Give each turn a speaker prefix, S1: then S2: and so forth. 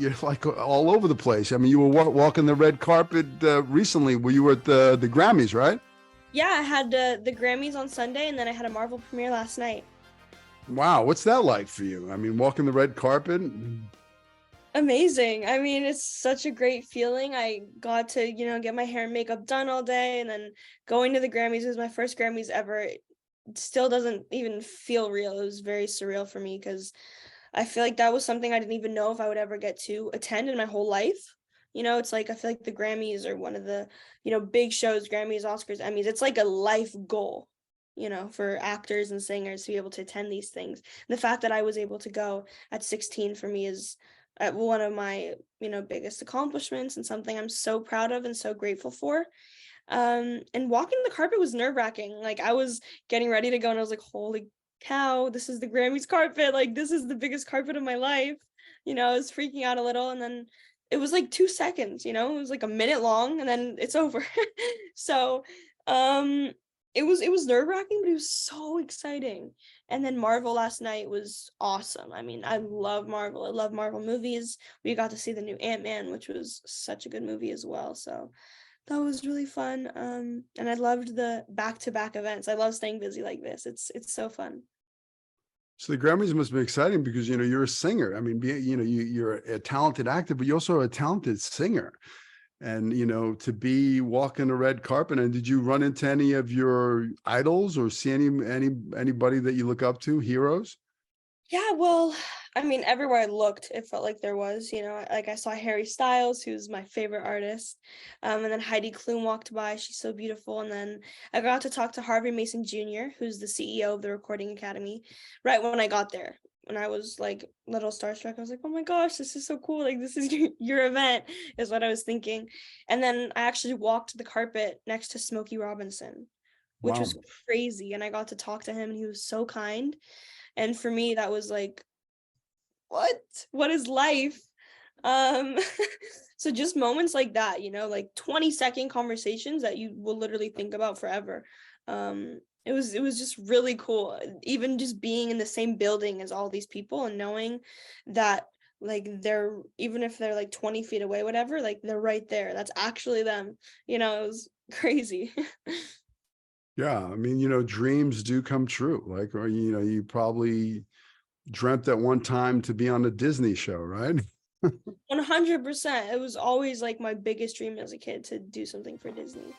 S1: you're like all over the place. I mean, you were walking the red carpet recently. Were you at the Grammys, right?
S2: Yeah, I had the Grammys on Sunday, and then I had a Marvel premiere last night.
S1: Wow, what's that like for you? I mean, walking the red carpet.
S2: Amazing. I mean, it's such a great feeling. I got to, get my hair and makeup done all day, and then going to the Grammys was my first Grammys ever. It still doesn't even feel real. It was very surreal for me because I feel like that was something I didn't even know if I would ever get to attend in my whole life. It's like I feel like the Grammys are one of the, big shows, Grammys, Oscars, Emmys. It's like a life goal, for actors and singers to be able to attend these things. And the fact that I was able to go at 16 for me is one of my, biggest accomplishments and something I'm so proud of and so grateful for. And walking the carpet was nerve-wracking. Like I was getting ready to go and I was like, holy cow, this is the Grammys carpet. Like this is the biggest carpet of my life. I was freaking out a little, and then it was like 2 seconds, it was like a minute long and then it's over. So it was nerve-wracking, but it was so exciting. And then Marvel last night was awesome. I mean, I love Marvel. I love Marvel movies. We got to see the new Ant-Man, which was such a good movie as well. So that was really fun. And I loved the back-to-back events. I love staying busy like this. It's so fun.
S1: So the Grammys must be exciting because you're a singer. I mean, you're a talented actor, but you also are a talented singer. And to be walking the red carpet. And did you run into any of your idols or see anybody that you look up to, heroes?
S2: Yeah, well, I mean, everywhere I looked, it felt like there was, like I saw Harry Styles, who's my favorite artist. And then Heidi Klum walked by. She's so beautiful. And then I got to talk to Harvey Mason Jr., who's the CEO of the Recording Academy, right when I got there. When I was like little starstruck, I was like, oh my gosh, this is so cool. Like, this is your event, is what I was thinking. And then I actually walked the carpet next to Smokey Robinson, which
S1: Wow.
S2: was crazy. And I got to talk to him, and he was so kind. And for me, that was like, what is life? Um, so just moments like that, like 20-second conversations that you will literally think about forever. It was just really cool. Even just being in the same building as all these people and knowing that like they're, even if they're like 20 feet away, whatever, like they're right there. That's actually them. It was crazy.
S1: Yeah. I mean, dreams do come true. Like, or, you probably dreamt at one time to be on a Disney show, right?
S2: 100%. It was always like my biggest dream as a kid to do something for Disney.